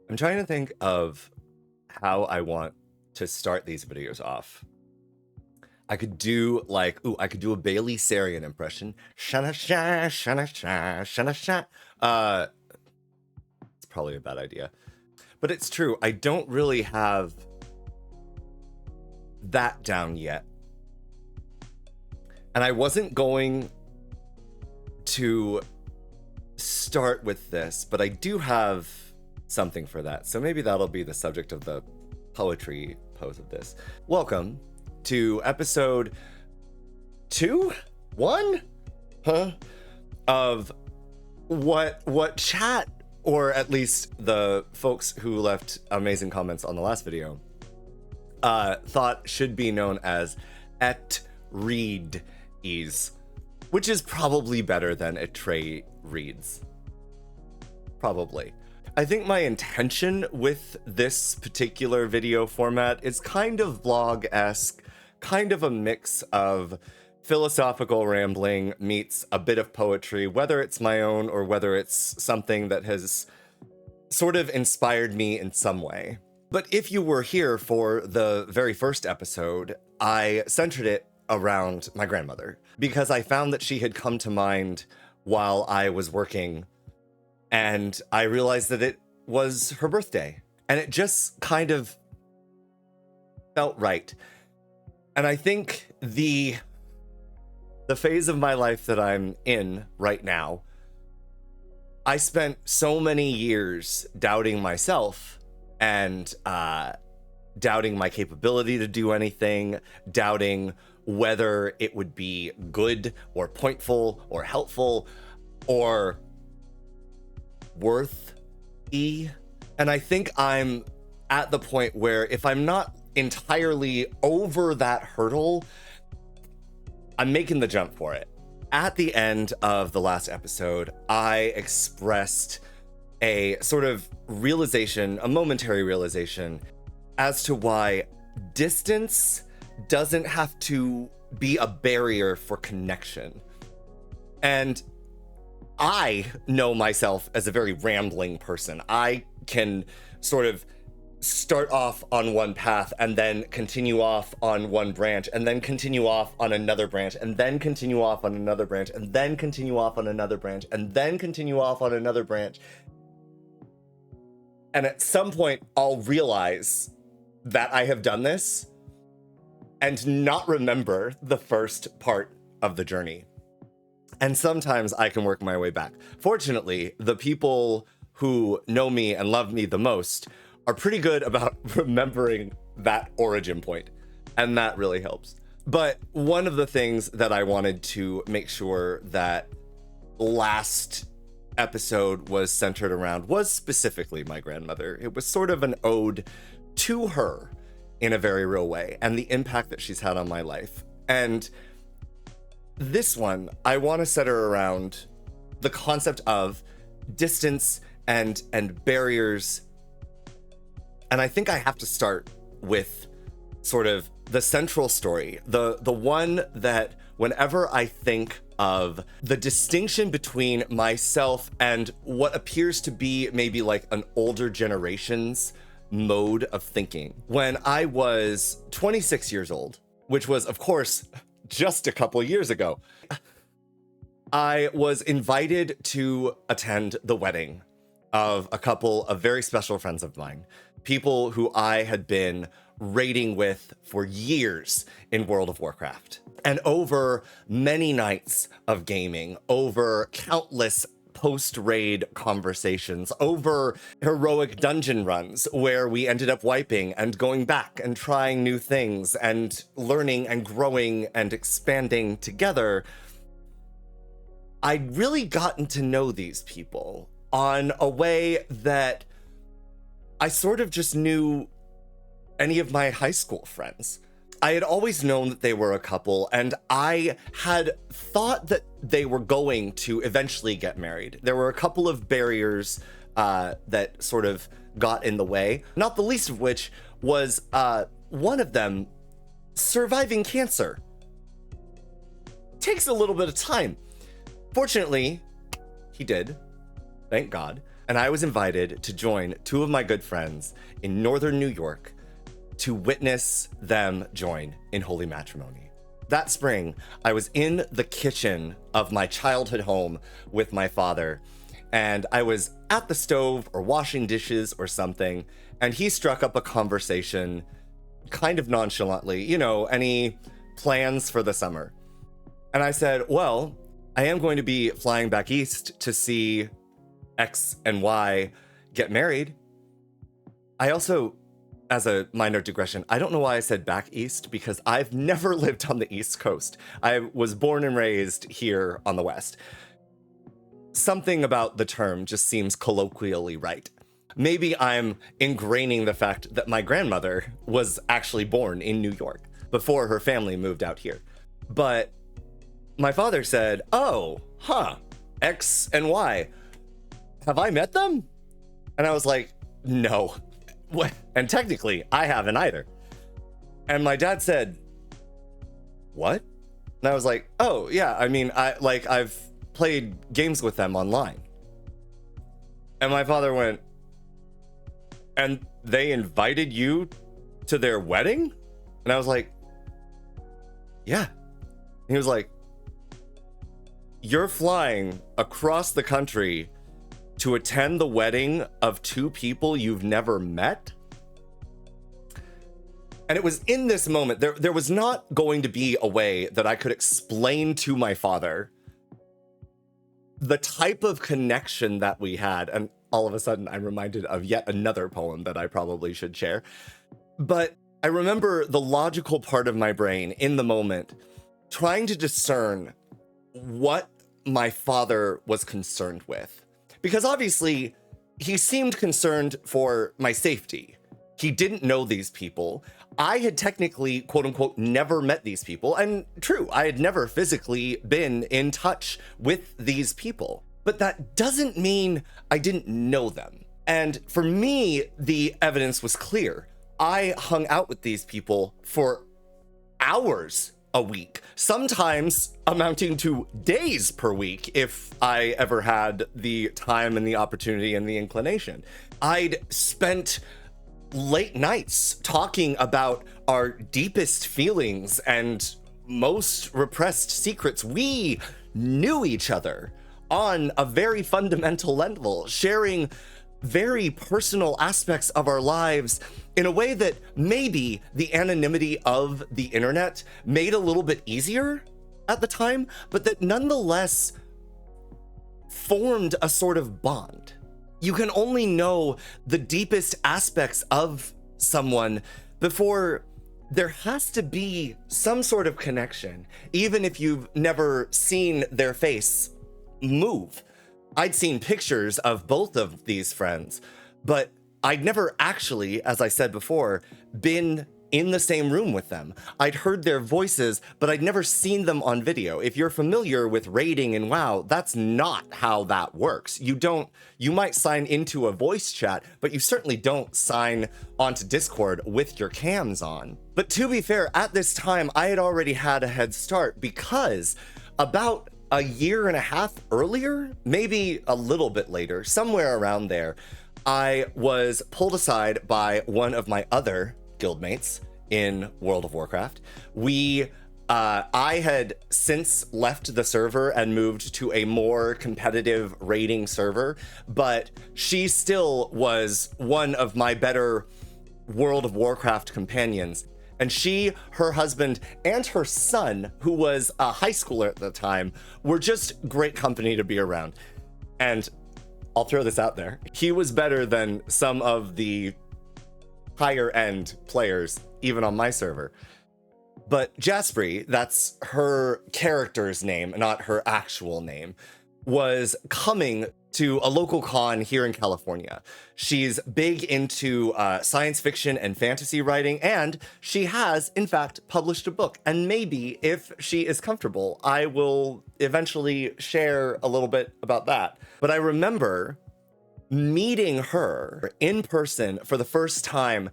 I'm trying to think of how I want to start these videos off. I could do like, I could do a Bailey Sarian impression. Shana sha, shana sha, shana sha. It's probably a bad idea. But it's true, I don't really have that down yet. And I wasn't going to start with this, but I do have something for that. So maybe that'll be the subject of the poetry pose of this. Welcome to episode 2? 1? Of what chat, or at least the folks who left amazing comments on the last video, thought should be known as Et-READ-ies, which is probably better than Etreides. Probably. I think my intention with this particular video format is kind of vlog-esque, kind of a mix of philosophical rambling meets a bit of poetry, whether it's my own or whether it's something that has sort of inspired me in some way. But if you were here for the very first episode, I centered it around my grandmother because I found that she had come to mind while I was working, and I realized that it was her birthday, and it just kind of felt right. And I think the phase of my life that I'm in right now, I spent so many years doubting myself and doubting my capability to do anything, doubting whether it would be good or pointful or helpful or worthy. And I think I'm at the point where if I'm not entirely over that hurdle, I'm making the jump for it. At the end of the last episode, I expressed a sort of realization, a momentary realization, as to why distance doesn't have to be a barrier for connection. And I know myself as a very rambling person. I can sort of start off on one path and then continue off on one branch and then continue off on another branch and then continue off on another branch and then continue off on another branch and then continue off on another branch. And at some point, I'll realize that I have done this and not remember the first part of the journey. And sometimes I can work my way back. Fortunately, the people who know me and love me the most are pretty good about remembering that origin point, and that really helps. But one of the things that I wanted to make sure that last episode was centered around was specifically my grandmother. It was sort of an ode to her in a very real way and the impact that she's had on my life. And this one, I want to center around the concept of distance and barriers. And I think I have to start with sort of the central story, the one that whenever I think of the distinction between myself and what appears to be maybe like an older generation's mode of thinking. When I was 26 years old, which was, of course, just a couple years ago, I was invited to attend the wedding of a couple of very special friends of mine, people who I had been raiding with for years in World of Warcraft. And over many nights of gaming, over countless post-raid conversations, over heroic dungeon runs where we ended up wiping and going back and trying new things and learning and growing and expanding together, I'd really gotten to know these people on a way that I sort of just knew any of my high school friends. I had always known that they were a couple, and I had thought that they were going to eventually get married. There were a couple of barriers that sort of got in the way, not the least of which was one of them surviving cancer. Takes a little bit of time. Fortunately, he did, thank God. And I was invited to join two of my good friends in northern New York to witness them join in holy matrimony. That spring, I was in the kitchen of my childhood home with my father, and I was at the stove or washing dishes or something, and he struck up a conversation kind of nonchalantly, you know, any plans for the summer? And I said, well, I am going to be flying back east to see X and Y get married. I also, as a minor digression, I don't know why I said back east, because I've never lived on the East Coast. I was born and raised here on the West. Something about the term just seems colloquially right. Maybe I'm ingraining the fact that my grandmother was actually born in New York before her family moved out here. But my father said, oh, X and Y. Have I met them? And I was like, no. And technically, I haven't either. And my dad said, what? And I was like, oh, yeah, I mean, I've played games with them online. And my father went, and they invited you to their wedding? And I was like, yeah. And he was like, you're flying across the country to attend the wedding of two people you've never met? And it was in this moment, there was not going to be a way that I could explain to my father the type of connection that we had. And all of a sudden, I'm reminded of yet another poem that I probably should share. But I remember the logical part of my brain in the moment trying to discern what my father was concerned with. Because obviously, he seemed concerned for my safety. He didn't know these people. I had technically, quote unquote, never met these people. And true, I had never physically been in touch with these people. But that doesn't mean I didn't know them. And for me, the evidence was clear. I hung out with these people for hours a week, sometimes amounting to days per week if I ever had the time and the opportunity and the inclination. I'd spent late nights talking about our deepest feelings and most repressed secrets. We knew each other on a very fundamental level, sharing very personal aspects of our lives in a way that maybe the anonymity of the internet made a little bit easier at the time, but that nonetheless formed a sort of bond. You can only know the deepest aspects of someone before there has to be some sort of connection, even if you've never seen their face move. I'd seen pictures of both of these friends, but I'd never actually, as I said before, been in the same room with them. I'd heard their voices, but I'd never seen them on video. If you're familiar with raiding in WoW, that's not how that works. You might sign into a voice chat, but you certainly don't sign onto Discord with your cams on. But to be fair, at this time, I had already had a head start because about a year and a half earlier, maybe a little bit later, somewhere around there, I was pulled aside by one of my other guildmates in World of Warcraft. I had since left the server and moved to a more competitive raiding server, but she still was one of my better World of Warcraft companions. And she, her husband, and her son, who was a high schooler at the time, were just great company to be around. And I'll throw this out there. He was better than some of the higher end players, even on my server. But Jasperi, that's her character's name, not her actual name, was coming to a local con here in California. She's big into science fiction and fantasy writing, and she has, in fact, published a book. And maybe, if she is comfortable, I will eventually share a little bit about that. But I remember meeting her in person for the first time,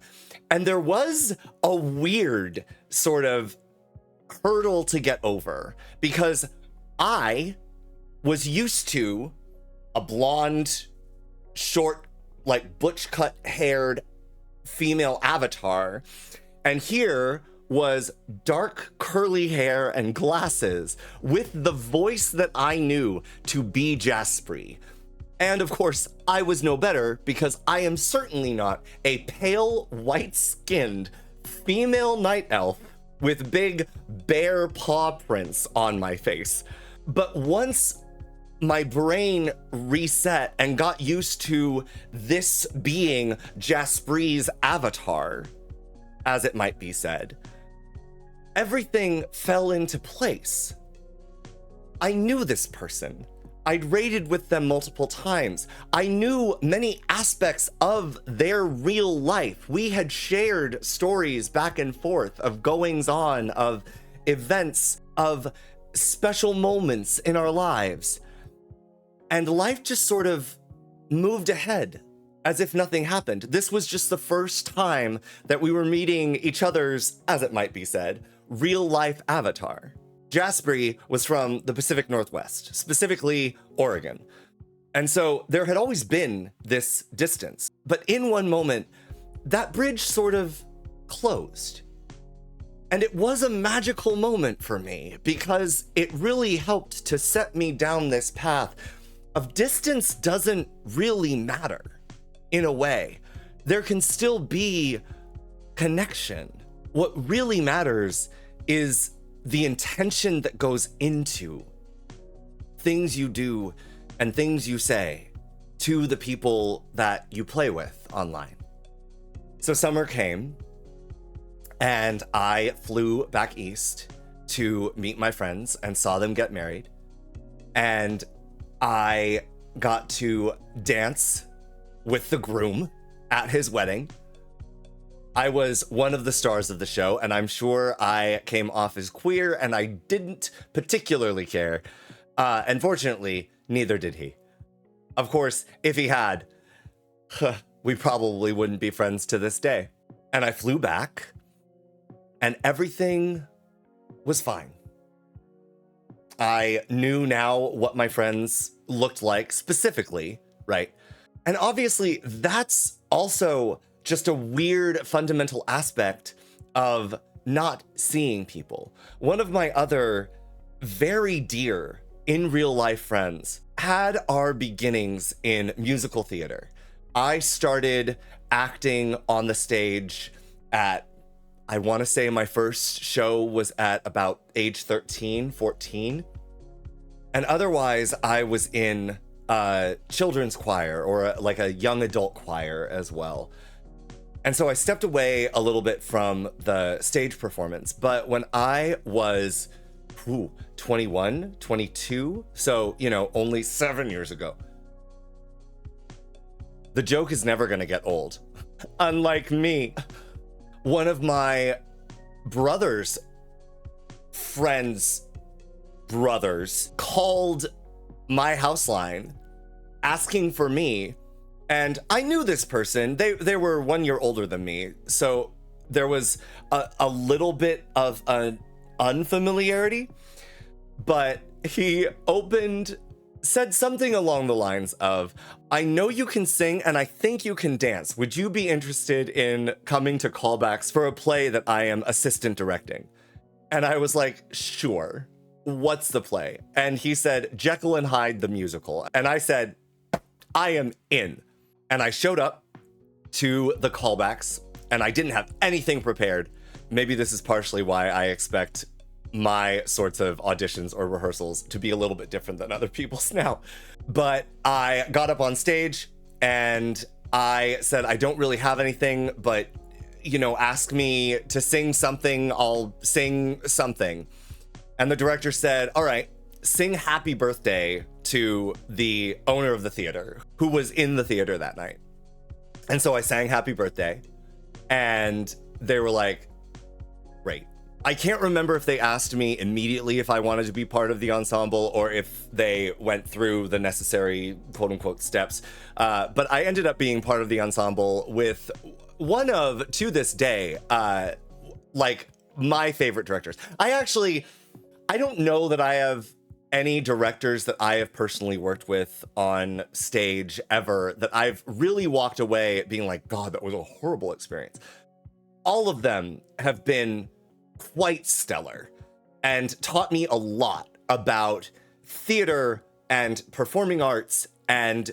and there was a weird sort of hurdle to get over, because I was used to a blonde, short, like butch cut haired female avatar. And here was dark curly hair and glasses with the voice that I knew to be Jaspri. And of course, I was no better because I am certainly not a pale, white-skinned female night elf with big bear paw prints on my face. But once my brain reset and got used to this being Jaspri's avatar, as it might be said, everything fell into place. I knew this person. I'd raided with them multiple times. I knew many aspects of their real life. We had shared stories back and forth of goings on, of events, of special moments in our lives. And life just sort of moved ahead as if nothing happened. This was just the first time that we were meeting each other's, as it might be said, real life avatar. Jaspri was from the Pacific Northwest, specifically Oregon. And so there had always been this distance. But in one moment, that bridge sort of closed. And it was a magical moment for me because it really helped to set me down this path of distance doesn't really matter in a way. There can still be connection. What really matters is the intention that goes into things you do and things you say to the people that you play with online. So summer came and I flew back east to meet my friends and saw them get married. And I got to dance with the groom at his wedding. I was one of the stars of the show, and I'm sure I came off as queer, and I didn't particularly care. Unfortunately, neither did he. Of course, if he had, we probably wouldn't be friends to this day. And I flew back, and everything was fine. I knew now what my friends looked like specifically, right? And obviously, that's also just a weird fundamental aspect of not seeing people. One of my other very dear in real life friends had our beginnings in musical theater. I started acting on the stage at, I want to say my first show was at about age 13, 14. And otherwise, I was in a children's choir or like a young adult choir as well. And so I stepped away a little bit from the stage performance. But when I was 21, 22, so, only 7 years ago, the joke is never going to get old. Unlike me, one of my brother's friends' brothers called my house line asking for me. And I knew this person. They were 1 year older than me. So there was a little bit of an unfamiliarity. But he said something along the lines of, I know you can sing and I think you can dance. Would you be interested in coming to callbacks for a play that I am assistant directing? And I was like, sure. What's the play? And he said, Jekyll and Hyde the musical. And I said, I am in. And I showed up to the callbacks and I didn't have anything prepared. Maybe this is partially why I expect my sorts of auditions or rehearsals to be a little bit different than other people's now. But I got up on stage and I said, I don't really have anything, but, ask me to sing something, I'll sing something. And the director said, all right, sing Happy Birthday to the owner of the theater who was in the theater that night. And so I sang Happy Birthday and they were like, great. I can't remember if they asked me immediately if I wanted to be part of the ensemble or if they went through the necessary quote unquote steps. But I ended up being part of the ensemble with one of, to this day, my favorite directors. I don't know that I have any directors that I have personally worked with on stage ever that I've really walked away being like, God, that was a horrible experience. All of them have been quite stellar and taught me a lot about theater and performing arts, and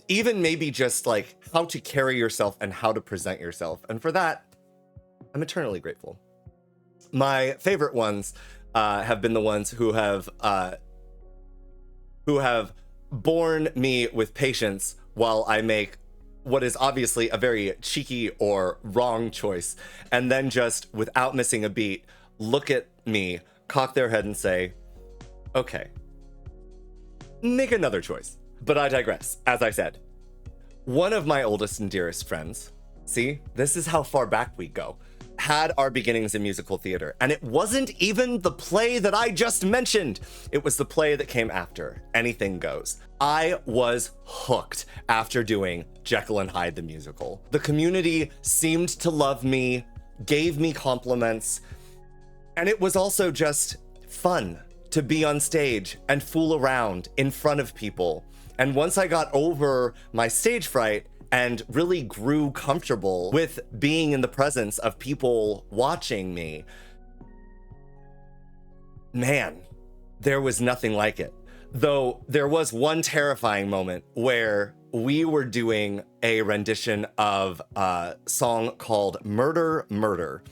even maybe just like how to carry yourself and how to present yourself. And for that, I'm eternally grateful. My favorite ones have been the ones who have borne me with patience while I make what is obviously a very cheeky or wrong choice, and then just without missing a beat, look at me, cock their head and say, okay, make another choice. But I digress. As I said, one of my oldest and dearest friends, see, this is how far back we go, had our beginnings in musical theater. And it wasn't even the play that I just mentioned. It was the play that came after, Anything Goes. I was hooked after doing Jekyll and Hyde the musical. The community seemed to love me, gave me compliments, and it was also just fun to be on stage and fool around in front of people. And once I got over my stage fright and really grew comfortable with being in the presence of people watching me, man, there was nothing like it. Though there was one terrifying moment where we were doing a rendition of a song called Murder, Murder.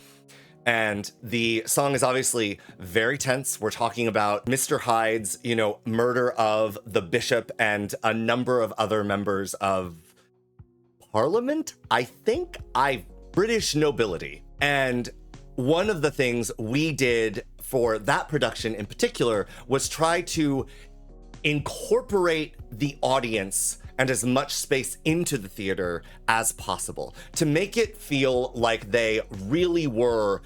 And the song is obviously very tense. We're talking about Mr. Hyde's, murder of the bishop and a number of other members of Parliament, I think, British nobility. And one of the things we did for that production in particular was try to incorporate the audience and as much space into the theater as possible to make it feel like they really were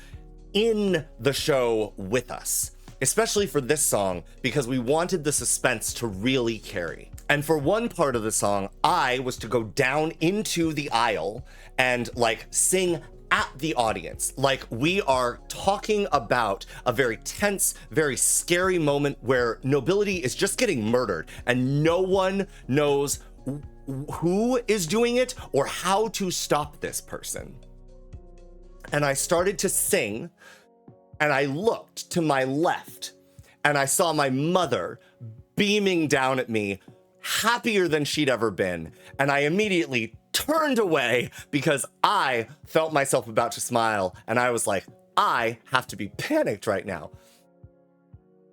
in the show with us, especially for this song, because we wanted the suspense to really carry. And for one part of the song, I was to go down into the aisle and sing at the audience. Like we are talking about a very tense, very scary moment where nobility is just getting murdered and no one knows who is doing it or how to stop this person. And I started to sing, and I looked to my left, and I saw my mother beaming down at me, happier than she'd ever been. And I immediately turned away because I felt myself about to smile, and I was like, I have to be panicked right now.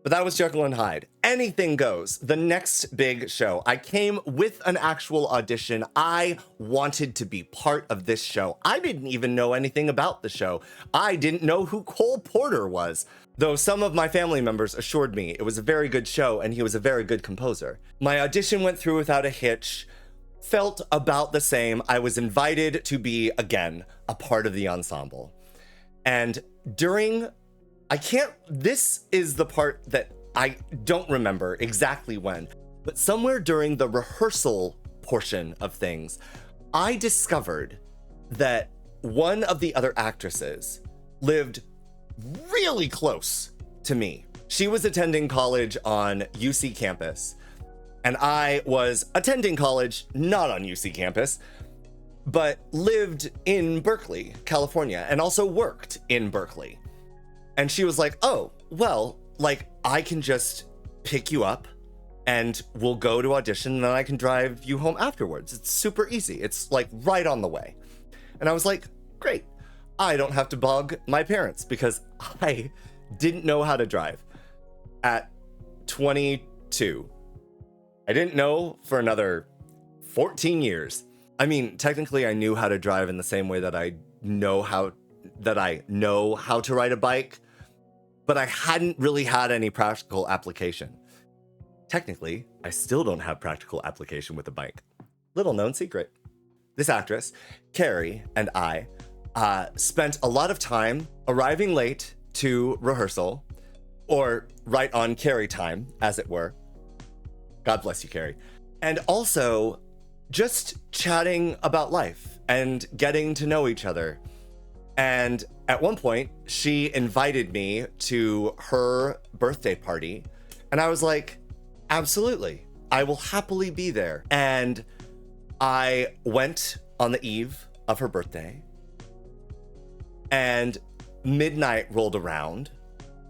But that was Jekyll and Hyde. Anything Goes, the next big show. I came with an actual audition. I wanted to be part of this show. I didn't even know anything about the show. I didn't know who Cole Porter was, though some of my family members assured me it was a very good show and he was a very good composer. My audition went through without a hitch, felt about the same. I was invited to be, again, a part of the ensemble. And this is the part that I don't remember exactly when, but somewhere during the rehearsal portion of things, I discovered that one of the other actresses lived really close to me. She was attending college on UC campus, and I was attending college not on UC campus, but lived in Berkeley, California, and also worked in Berkeley. And she was like, oh, well, I can just pick you up and we'll go to audition and then I can drive you home afterwards. It's super easy. It's right on the way. And I was like, great. I don't have to bug my parents because I didn't know how to drive at 22. I didn't know for another 14 years. I mean, technically I knew how to drive in the same way that I know how to ride a bike, but I hadn't really had any practical application. Technically, I still don't have practical application with a bike. Little known secret. This actress, Carrie, and I spent a lot of time arriving late to rehearsal, or right on Carrie time, as it were. God bless you, Carrie. And also just chatting about life and getting to know each other. And at one point, she invited me to her birthday party. And I was like, Absolutely. I will happily be there. And I went on the eve of her birthday, and midnight rolled around,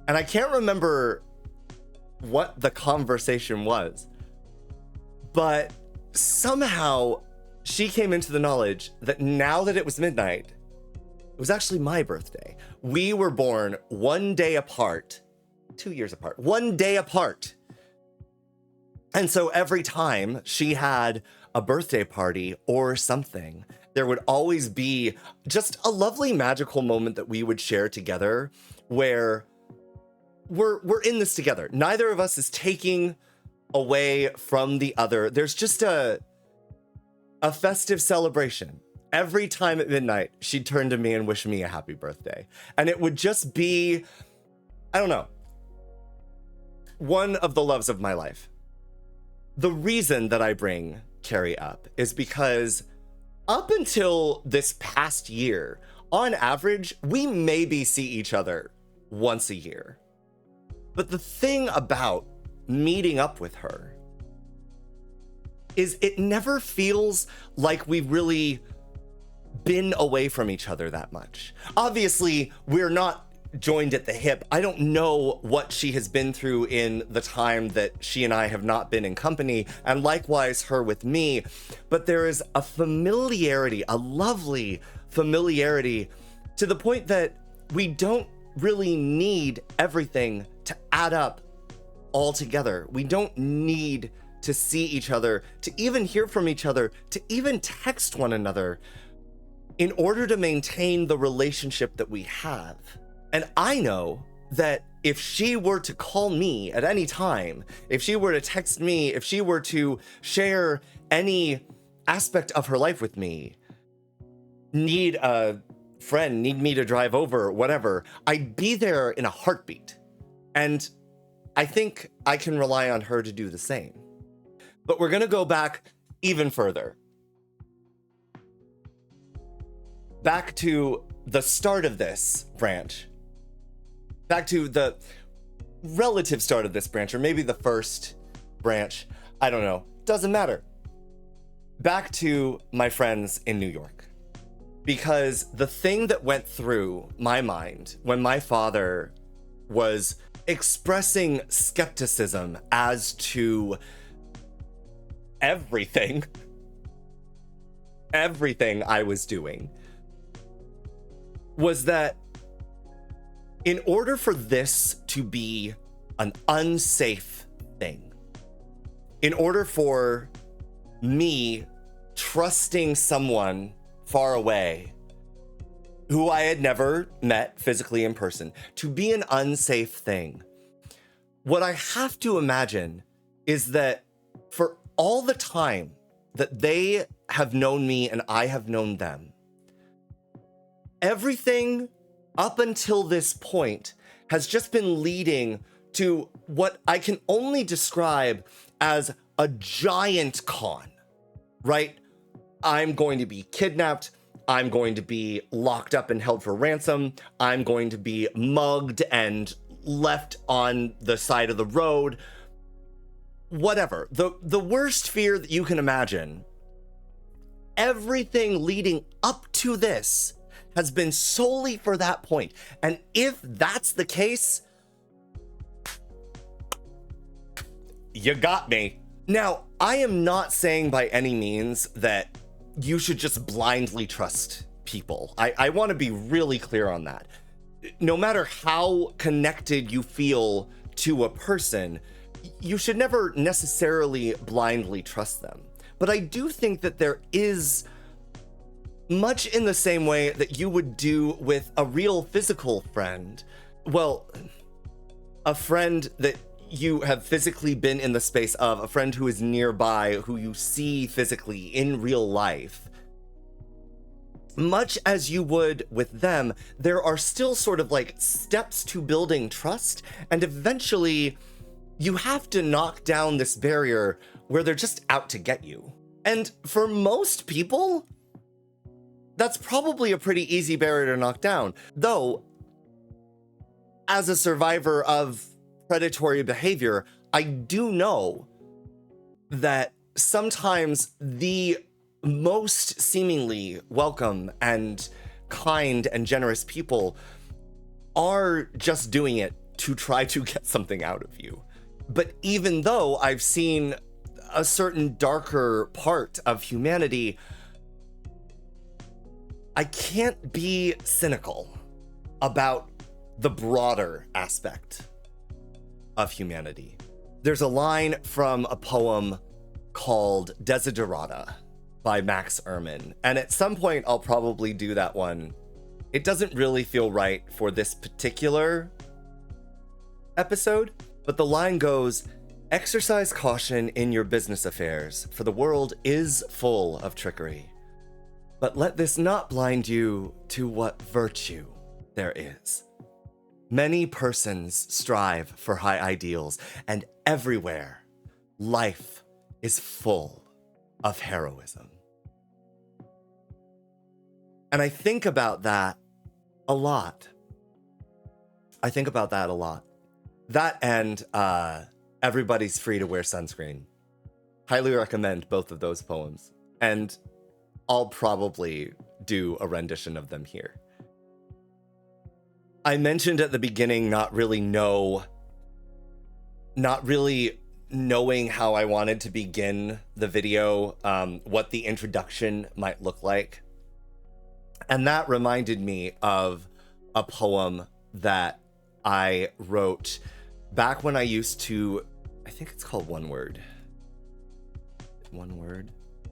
and I can't remember what the conversation was, but somehow she came into the knowledge that now that it was midnight, it was actually my birthday. We were born 1 day apart, 2 years apart, 1 day apart. And so every time she had a birthday party or something, there would always be just a lovely magical moment that we would share together where we're in this together. Neither of us is taking away from the other. There's just a festive celebration. Every time at midnight, she'd turn to me and wish me a happy birthday. And it would just be, I don't know, one of the loves of my life. The reason that I bring Carrie up is because up until this past year, on average, we maybe see each other once a year. But the thing about meeting up with her is it never feels like we've really been away from each other that much. Obviously, we're not joined at the hip. I don't know what she has been through in the time that she and I have not been in company, and likewise her with me, but there is a familiarity, a lovely familiarity, to the point that we don't really need everything to add up all together. We don't need to see each other, to even hear from each other, to even text one another in order to maintain the relationship that we have. And I know that if she were to call me at any time, if she were to text me, if she were to share any aspect of her life with me, need a friend, need me to drive over, whatever, I'd be there in a heartbeat. And I think I can rely on her to do the same. But we're gonna go back even further. Back to the start of this branch. Back to the relative start of this branch, or maybe the first branch. I don't know. Doesn't matter. Back to my friends in New York. Because the thing that went through my mind when my father was expressing skepticism as to everything I was doing, was that in order for this to be an unsafe thing, in order for me trusting someone far away who I had never met physically in person to be an unsafe thing, what I have to imagine is that for all the time that they have known me and I have known them, everything up until this point has just been leading to what I can only describe as a giant con, right? I'm going to be kidnapped. I'm going to be locked up and held for ransom. I'm going to be mugged and left on the side of the road. Whatever. The worst fear that you can imagine. Everything leading up to this has been solely for that point. And if that's the case, you got me. Now, I am not saying by any means that you should just blindly trust people. I want to be really clear on that. No matter how connected you feel to a person, you should never necessarily blindly trust them. But I do think that there is, much in the same way that you would do with a real physical friend, well, a friend that you have physically been in the space of, a friend who is nearby, who you see physically in real life, much as you would with them, there are still sort of like steps to building trust, and eventually you have to knock down this barrier where they're just out to get you. And for most people, that's probably a pretty easy barrier to knock down. Though, as a survivor of predatory behavior, I do know that sometimes the most seemingly welcome and kind and generous people are just doing it to try to get something out of you. But even though I've seen a certain darker part of humanity, I can't be cynical about the broader aspect of humanity. There's a line from a poem called Desiderata by Max Ehrmann, and at some point I'll probably do that one. It doesn't really feel right for this particular episode, but the line goes, "Exercise caution in your business affairs, for the world is full of trickery. But let this not blind you to what virtue there is. Many persons strive for high ideals, and everywhere life is full of heroism." And I think about that a lot. That and Everybody's Free to Wear Sunscreen. Highly recommend both of those poems. And I'll probably do a rendition of them here. I mentioned at the beginning not really knowing how I wanted to begin the video, what the introduction might look like. And that reminded me of a poem that I wrote back when I used to, I think it's called One Word.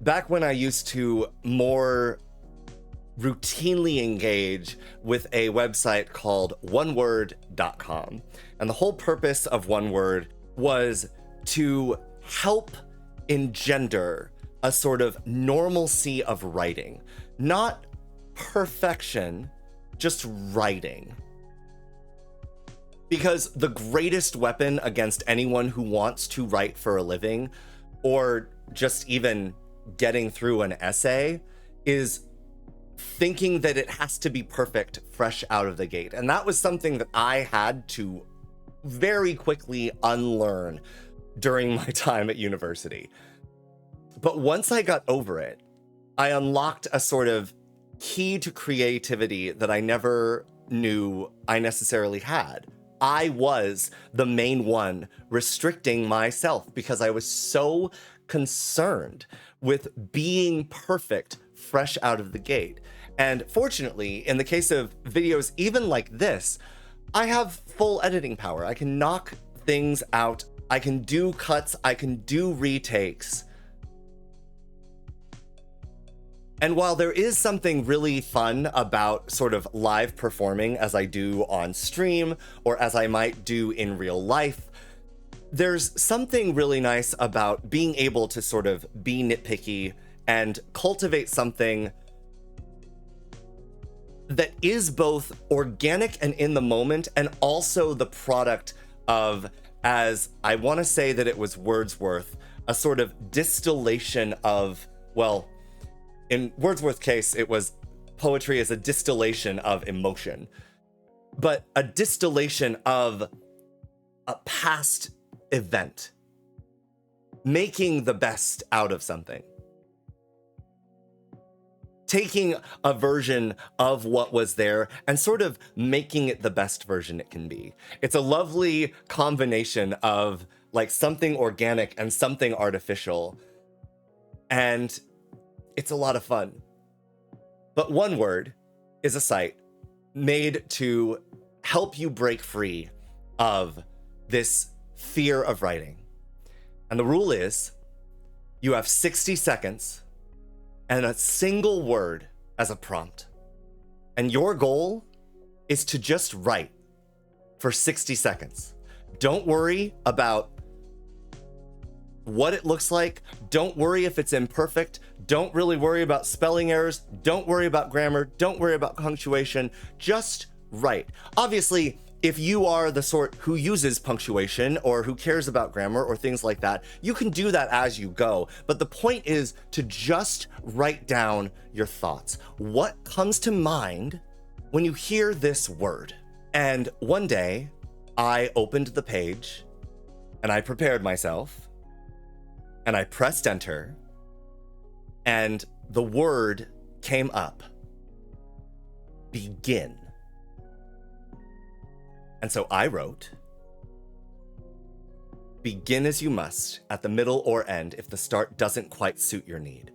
Back when I used to more routinely engage with a website called oneword.com. And the whole purpose of One Word was to help engender a sort of normalcy of writing. Not perfection, just writing. Because the greatest weapon against anyone who wants to write for a living, or just even getting through an essay, is thinking that it has to be perfect fresh out of the gate. And that was something that I had to very quickly unlearn during my time at university. But once I got over it, I unlocked a sort of key to creativity that I never knew I necessarily had. I was the main one restricting myself because I was so concerned with being perfect fresh out of the gate. And fortunately, in the case of videos even like this, I have full editing power. I can knock things out. I can do cuts. I can do retakes. And while there is something really fun about sort of live performing as I do on stream or as I might do in real life, there's something really nice about being able to sort of be nitpicky and cultivate something that is both organic and in the moment, and also the product of, as I want to say that it was Wordsworth, a sort of distillation of, well, in Wordsworth's case, it was poetry as a distillation of emotion, but a distillation of a past event, making the best out of something. Taking a version of what was there and sort of making it the best version it can be. It's a lovely combination of like something organic and something artificial. And it's a lot of fun. But One Word is a site made to help you break free of this fear of writing. And the rule is you have 60 seconds and a single word as a prompt. And your goal is to just write for 60 seconds. Don't worry about what it looks like. Don't worry if it's imperfect. Don't really worry about spelling errors. Don't worry about grammar. Don't worry about punctuation. Just write. Obviously, if you are the sort who uses punctuation or who cares about grammar or things like that, you can do that as you go. But the point is to just write down your thoughts. What comes to mind when you hear this word? And one day I opened the page And I prepared myself, and I pressed enter, and the word came up. Begin. And so I wrote, begin as you must, at the middle or end, if the start doesn't quite suit your need.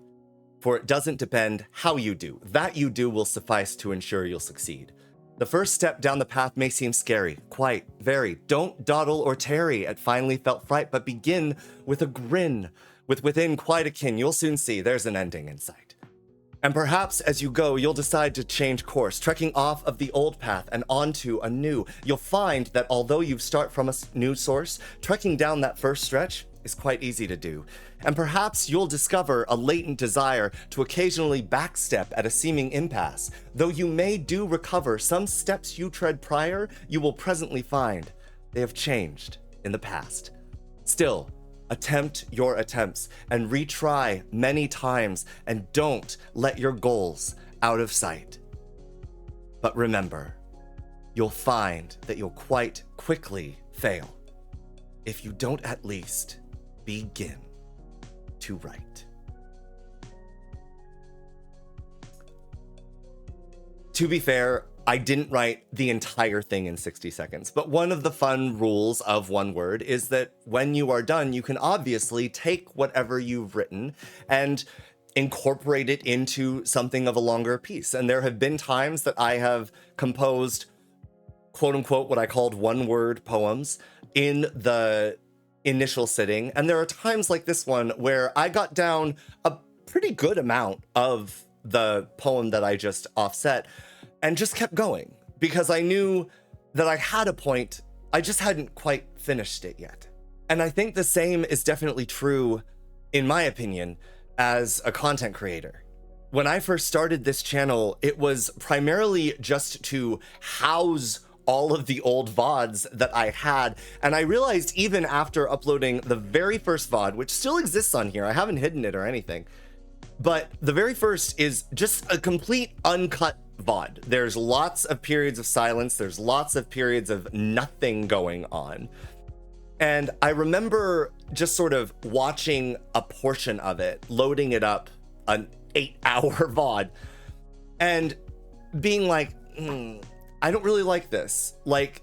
For it doesn't depend how you do. That you do will suffice to ensure you'll succeed. The first step down the path may seem scary, quite, very. Don't dawdle or tarry at finely felt fright, but begin with a grin, with within quite a kin. You'll soon see there's an ending in sight. And perhaps as you go, you'll decide to change course, trekking off of the old path and onto a new. You'll find that although you start from a new source, trekking down that first stretch is quite easy to do. And perhaps you'll discover a latent desire to occasionally backstep at a seeming impasse. Though you may do recover some steps you tread prior, you will presently find they have changed in the past. Still, attempt your attempts and retry many times, and don't let your goals out of sight. But remember, you'll find that you'll quite quickly fail if you don't at least begin to write. To be fair, I didn't write the entire thing in 60 seconds, but one of the fun rules of One Word is that when you are done, you can obviously take whatever you've written and incorporate it into something of a longer piece. And there have been times that I have composed quote unquote what I called one-word poems in the initial sitting. And there are times like this one where I got down a pretty good amount of the poem that I just offset and just kept going because I knew that I had a point, I just hadn't quite finished it yet. And I think the same is definitely true, in my opinion, as a content creator. When I first started this channel, it was primarily just to house all of the old VODs that I had. And I realized even after uploading the very first VOD, which still exists on here, I haven't hidden it or anything, but the very first is just a complete uncut VOD. There's lots of periods of silence. There's lots of periods of nothing going on. And I remember just sort of watching a portion of it, loading it up, an 8-hour VOD, and being like, I don't really like this. Like,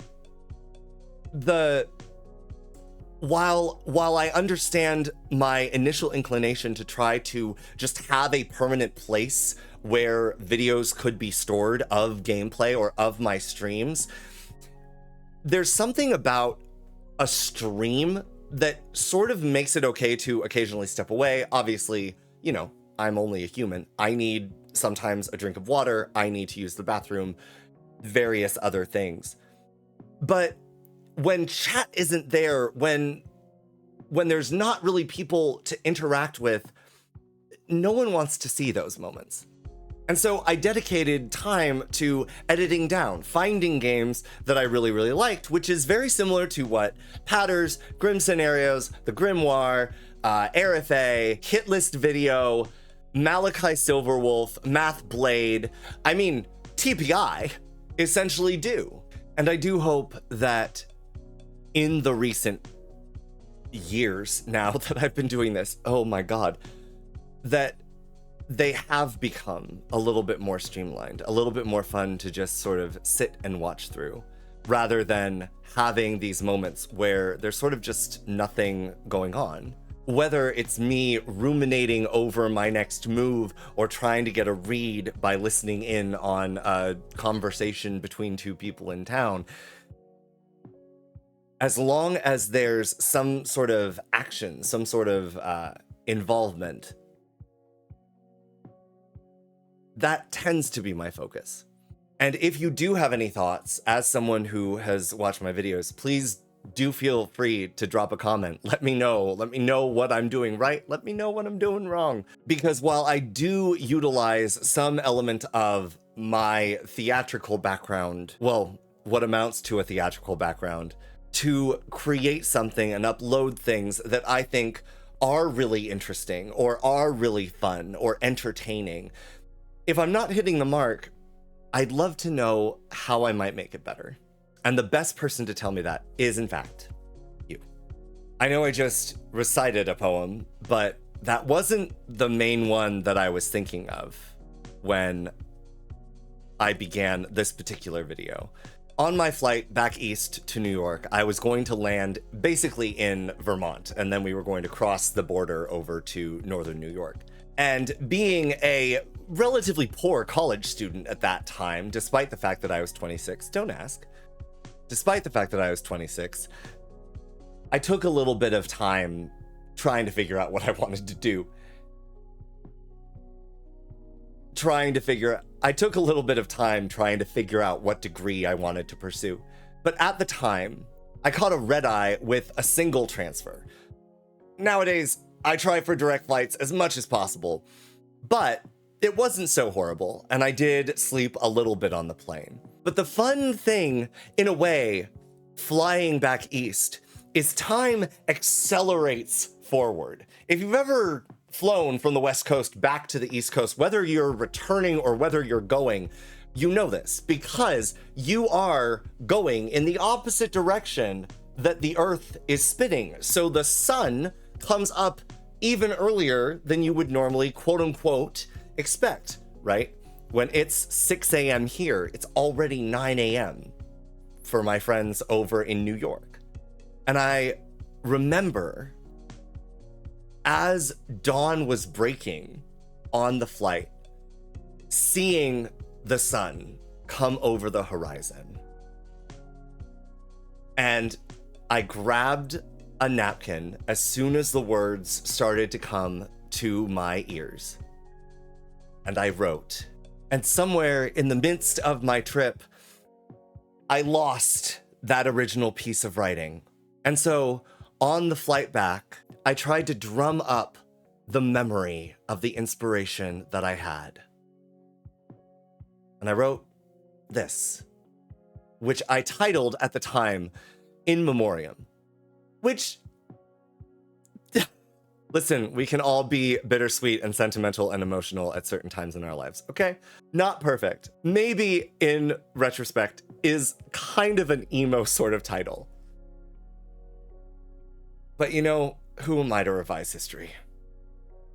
while I understand my initial inclination to try to just have a permanent place where videos could be stored of gameplay or of my streams, there's something about a stream that sort of makes it okay to occasionally step away. Obviously, you know, I'm only a human. I need sometimes a drink of water. I need to use the bathroom, various other things. But when chat isn't there, when there's not really people to interact with, no one wants to see those moments. And so I dedicated time to editing down, finding games that I really, really liked, which is very similar to what Patters, Grim Scenarios, The Grimoire, RFA, Hit List Video, Malachi Silverwolf, Math Blade, I mean, TPI essentially do. And I do hope that in the recent years now that I've been doing this, oh my God, that they have become a little bit more streamlined, a little bit more fun to just sort of sit and watch through, rather than having these moments where there's sort of just nothing going on. Whether it's me ruminating over my next move or trying to get a read by listening in on a conversation between two people in town, as long as there's some sort of action, some sort of involvement, that tends to be my focus. And if you do have any thoughts, as someone who has watched my videos, please do feel free to drop a comment. Let me know what I'm doing right. Let me know what I'm doing wrong. Because while I do utilize some element of my theatrical background, well, what amounts to a theatrical background, to create something and upload things that I think are really interesting or are really fun or entertaining, if I'm not hitting the mark, I'd love to know how I might make it better. And the best person to tell me that is, in fact, you. I know I just recited a poem, but that wasn't the main one that I was thinking of when I began this particular video. On my flight back east to New York, I was going to land basically in Vermont, and then we were going to cross the border over to northern New York. And being a relatively poor college student at that time, despite the fact that I was 26, don't ask, despite the fact that I was 26, I took a little bit of time trying to figure out what I wanted to do. I took a little bit of time trying to figure out what degree I wanted to pursue. But at the time, I caught a red-eye with a single transfer. Nowadays, I try for direct flights as much as possible, but it wasn't so horrible, and I did sleep a little bit on the plane. But the fun thing, in a way, flying back east, is time accelerates forward. If you've ever flown from the West Coast back to the East Coast, whether you're returning or whether you're going, you know this because you are going in the opposite direction that the Earth is spinning. So the sun comes up even earlier than you would normally, quote unquote, expect, right? When it's 6 a.m. here, it's already 9 a.m. for my friends over in New York. And I remember as dawn was breaking on the flight, seeing the sun come over the horizon. And I grabbed a napkin as soon as the words started to come to my ears. And I wrote. And somewhere in the midst of my trip, I lost that original piece of writing. And so on the flight back, I tried to drum up the memory of the inspiration that I had. And I wrote this, which I titled at the time, In Memoriam, which, listen, we can all be bittersweet and sentimental and emotional at certain times in our lives, okay? Not perfect. Maybe in retrospect is kind of an emo sort of title. But you know, who am I to revise history?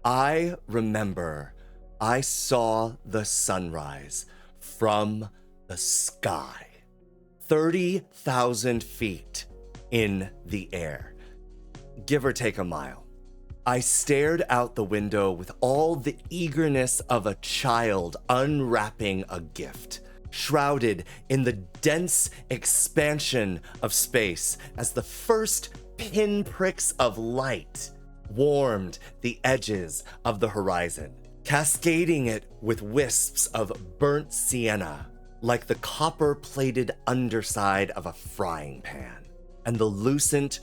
I remember I saw the sunrise from the sky, 30,000 feet in the air, give or take a mile. I stared out the window with all the eagerness of a child unwrapping a gift, shrouded in the dense expansion of space as the first pinpricks of light warmed the edges of the horizon, cascading it with wisps of burnt sienna, like the copper-plated underside of a frying pan, and the lucent,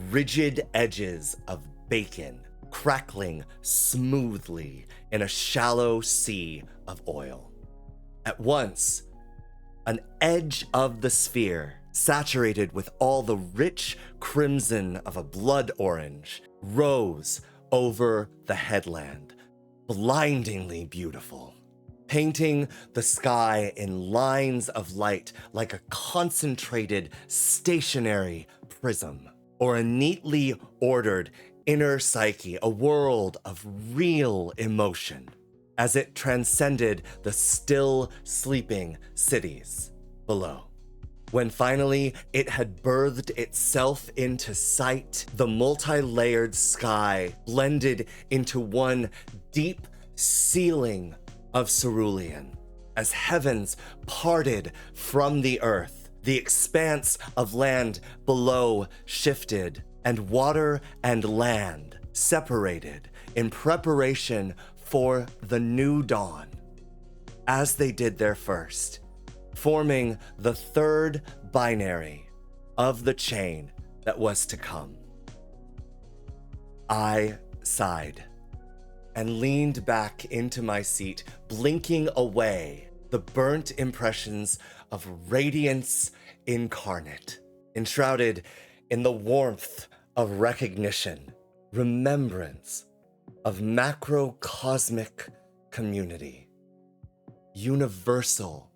rigid edges of bacon crackling smoothly in a shallow sea of oil. At once, an edge of the sphere, saturated with all the rich crimson of a blood orange, rose over the headland, blindingly beautiful, painting the sky in lines of light like a concentrated stationary prism, or a neatly ordered inner psyche, a world of real emotion, as it transcended the still sleeping cities below. When finally it had birthed itself into sight, the multi-layered sky blended into one deep ceiling of cerulean. As heavens parted from the earth, the expanse of land below shifted, and water and land separated in preparation for the new dawn, as they did their first, forming the third binary of the chain that was to come. I sighed and leaned back into my seat, blinking away the burnt impressions of radiance incarnate, enshrouded in the warmth of recognition, remembrance of macrocosmic community, universal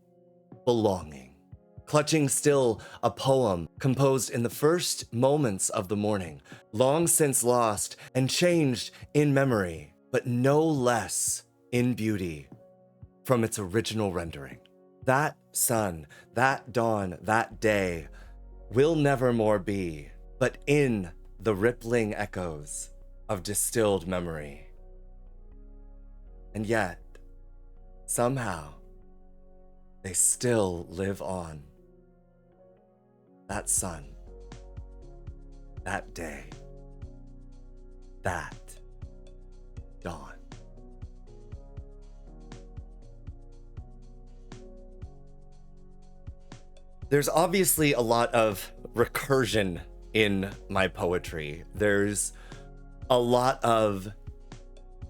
belonging. clutching still a poem composed in the first moments of the morning, long since lost and changed in memory, but no less in beauty from its original rendering. That sun, that dawn, that day will never more be, but in the rippling echoes of distilled memory. And yet, somehow, they still live on. That sun, that day, that dawn. There's obviously a lot of recursion in my poetry. There's a lot of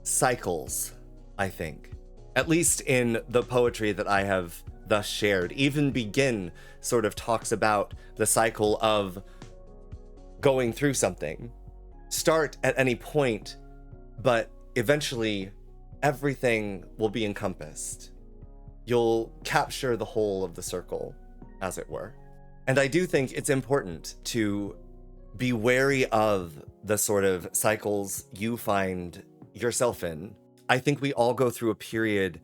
cycles, I think. At least in the poetry that I have thus shared. Even Begin sort of talks about the cycle of going through something. Start at any point, but eventually everything will be encompassed. You'll capture the whole of the circle, as it were. And I do think it's important to be wary of the sort of cycles you find yourself in. I think we all go through a period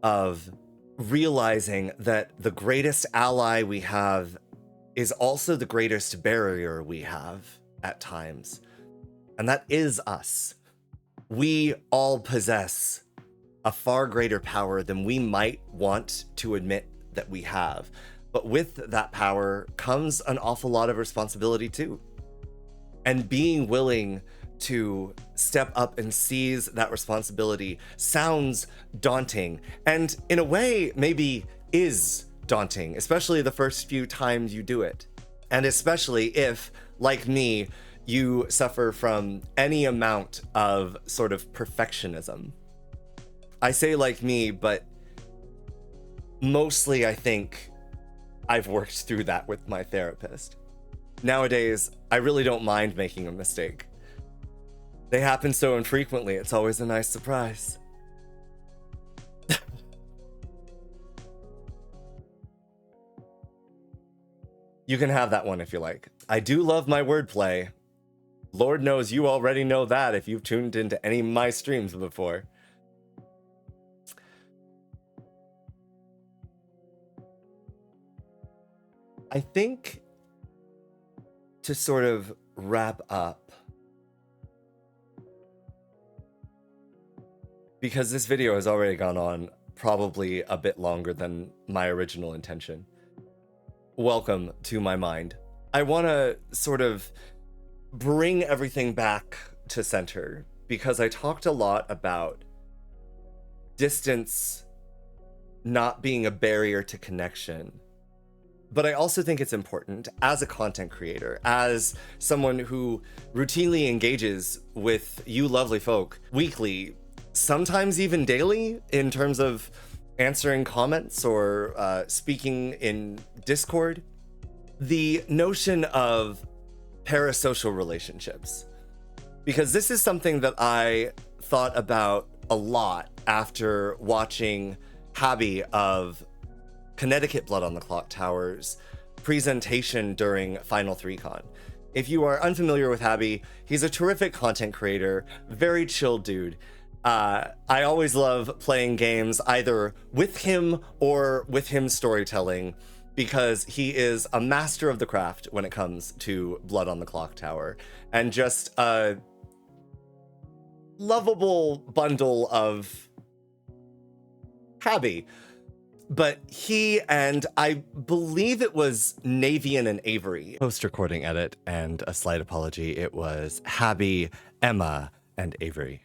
of realizing that the greatest ally we have is also the greatest barrier we have at times. And that is us. We all possess a far greater power than we might want to admit that we have. But with that power comes an awful lot of responsibility too. And being willing to step up and seize that responsibility sounds daunting, and in a way maybe is daunting, especially the first few times you do it. And especially if, like me, you suffer from any amount of sort of perfectionism. I say like me, but mostly I think I've worked through that with my therapist. Nowadays, I really don't mind making a mistake. They happen so infrequently, it's always a nice surprise. You can have that one if you like. I do love my wordplay. Lord knows you already know that if you've tuned into any of my streams before. I think to sort of wrap up, because this video has already gone on probably a bit longer than my original intention. Welcome to my mind. I want to sort of bring everything back to center because I talked a lot about distance not being a barrier to connection. But I also think it's important as a content creator, as someone who routinely engages with you lovely folk weekly, sometimes even daily, in terms of answering comments or speaking in Discord. The notion of parasocial relationships, because this is something that I thought about a lot after watching Habby of Connecticut Blood on the Clock Tower's presentation during Final 3Con. If you are unfamiliar with Habby, he's a terrific content creator, very chill dude. I always love playing games either with him or with him storytelling, because he is a master of the craft when it comes to Blood on the Clock Tower, and just a lovable bundle of Habby. But he and I believe it was Navian and Avery, post-recording edit and a slight apology, it was Habby, Emma, and Avery,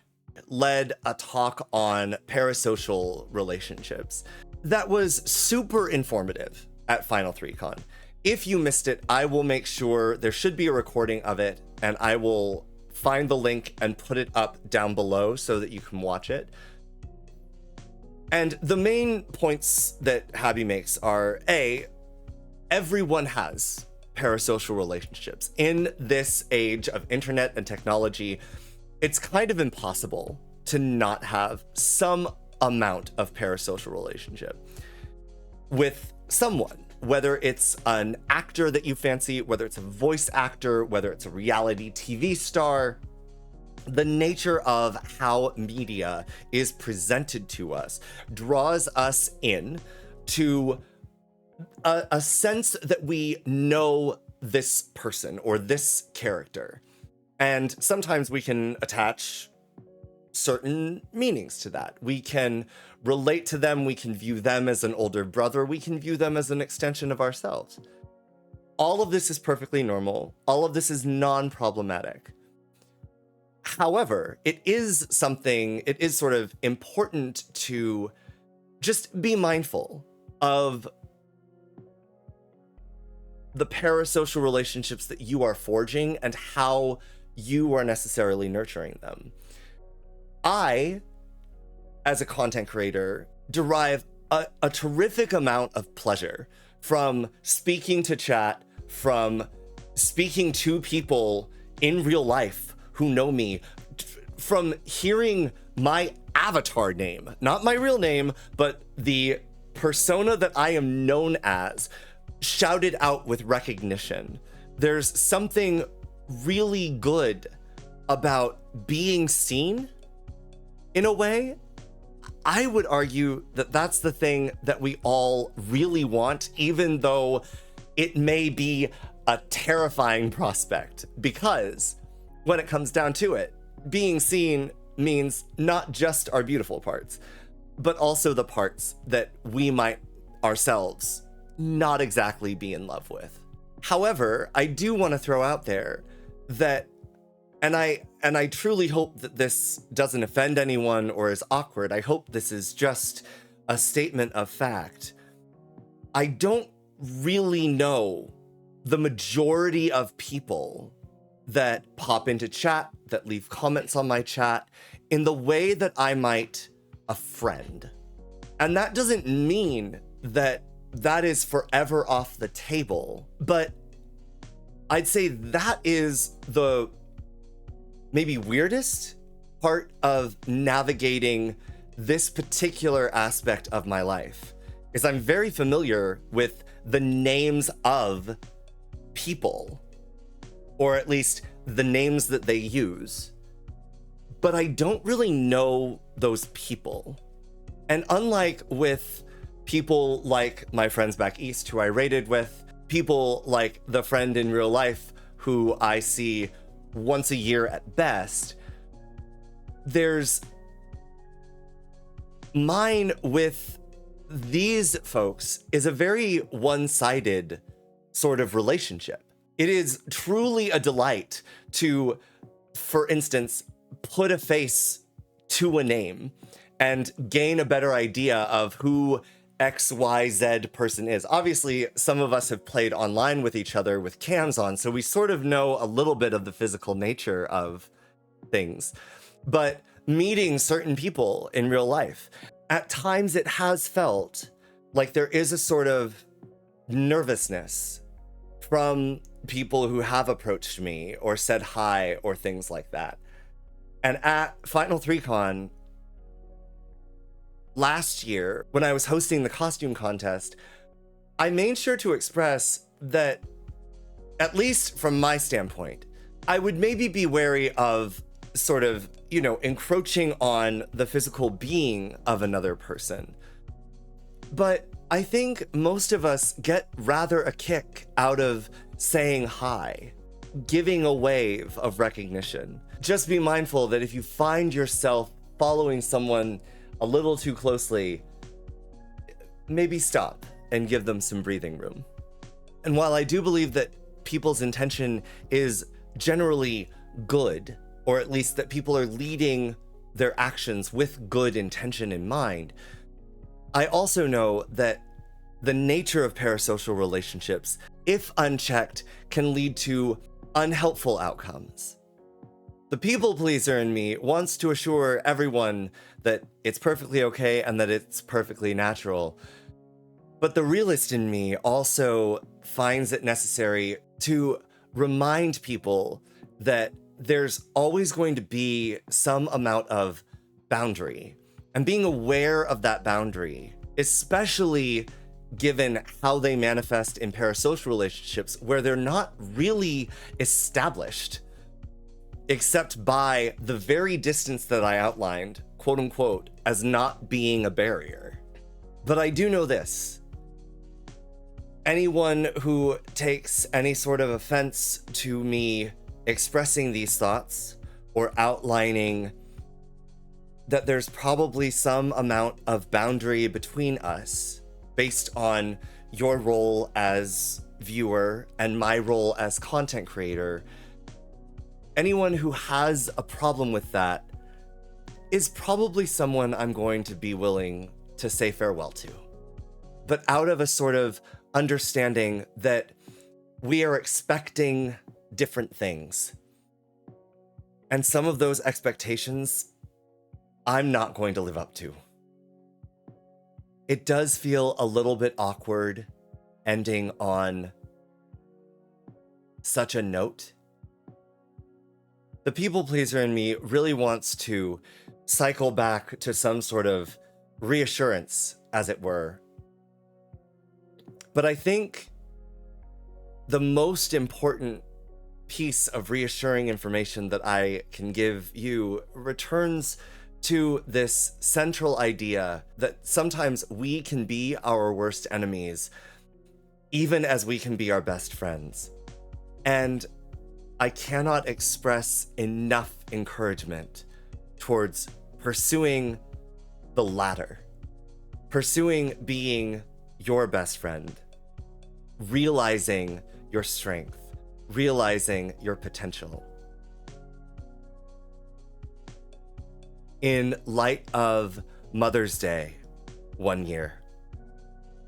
led a talk on parasocial relationships that was super informative at Final 3Con. If you missed it, I will make sure there should be a recording of it, and I will find the link and put it up down below so that you can watch it. And the main points that Habby makes are, A, everyone has parasocial relationships. In this age of internet and technology, it's kind of impossible to not have some amount of parasocial relationship with someone. whether it's an actor that you fancy, whether it's a voice actor, whether it's a reality TV star, the nature of how media is presented to us draws us in to a sense that we know this person or this character. And sometimes we can attach certain meanings to that. We can relate to them. We can view them as an older brother. We can view them as an extension of ourselves. All of this is perfectly normal. All of this is non-problematic. However, it is sort of important to just be mindful of the parasocial relationships that you are forging and how you are necessarily nurturing them. I, as a content creator, derive a terrific amount of pleasure from speaking to chat, from speaking to people in real life who know me, from hearing my avatar name, not my real name, but the persona that I am known as, shouted out with recognition. There's something really good about being seen in a way. I would argue that that's the thing that we all really want, even though it may be a terrifying prospect, because when it comes down to it, being seen means not just our beautiful parts, but also the parts that we might ourselves not exactly be in love with. However, I do want to throw out there that, and I truly hope that this doesn't offend anyone or is awkward. I hope this is just a statement of fact. I don't really know the majority of people that pop into chat, that leave comments on my chat in the way that I might a friend. And that doesn't mean that that is forever off the table, but I'd say that is the maybe weirdest part of navigating this particular aspect of my life, is I'm very familiar with the names of people, or at least the names that they use, but I don't really know those people. And unlike with people like my friends back east who I raided with, people like the friend in real life who I see once a year at best, there's mine with these folks is a very one-sided sort of relationship. It is truly a delight to, for instance, put a face to a name and gain a better idea of who XYZ person is. Obviously, some of us have played online with each other with cams on, so we sort of know a little bit of the physical nature of things. But meeting certain people in real life, at times it has felt like there is a sort of nervousness from people who have approached me or said hi or things like that. And at Final 3Con last year, when I was hosting the costume contest, I made sure to express that, at least from my standpoint, I would maybe be wary of sort of, encroaching on the physical being of another person. But I think most of us get rather a kick out of saying hi, giving a wave of recognition. Just be mindful that if you find yourself following someone a little too closely, maybe stop and give them some breathing room. And while I do believe that people's intention is generally good, or at least that people are leading their actions with good intention in mind, I also know that the nature of parasocial relationships, if unchecked, can lead to unhelpful outcomes. The people pleaser in me wants to assure everyone that it's perfectly okay and that it's perfectly natural. But the realist in me also finds it necessary to remind people that there's always going to be some amount of boundary. And being aware of that boundary, especially given how they manifest in parasocial relationships where they're not really established except by the very distance that I outlined, quote unquote, as not being a barrier. But I do know this. Anyone who takes any sort of offense to me expressing these thoughts or outlining that there's probably some amount of boundary between us based on your role as viewer and my role as content creator, anyone who has a problem with that is probably someone I'm going to be willing to say farewell to. But out of a sort of understanding that we are expecting different things. And some of those expectations I'm not going to live up to. It does feel a little bit awkward ending on such a note. The people pleaser in me really wants to cycle back to some sort of reassurance, as it were. But I think the most important piece of reassuring information that I can give you returns to this central idea that sometimes we can be our worst enemies, even as we can be our best friends. And I cannot express enough encouragement towards pursuing the latter, pursuing being your best friend, realizing your strength, realizing your potential. In light of Mother's Day one year,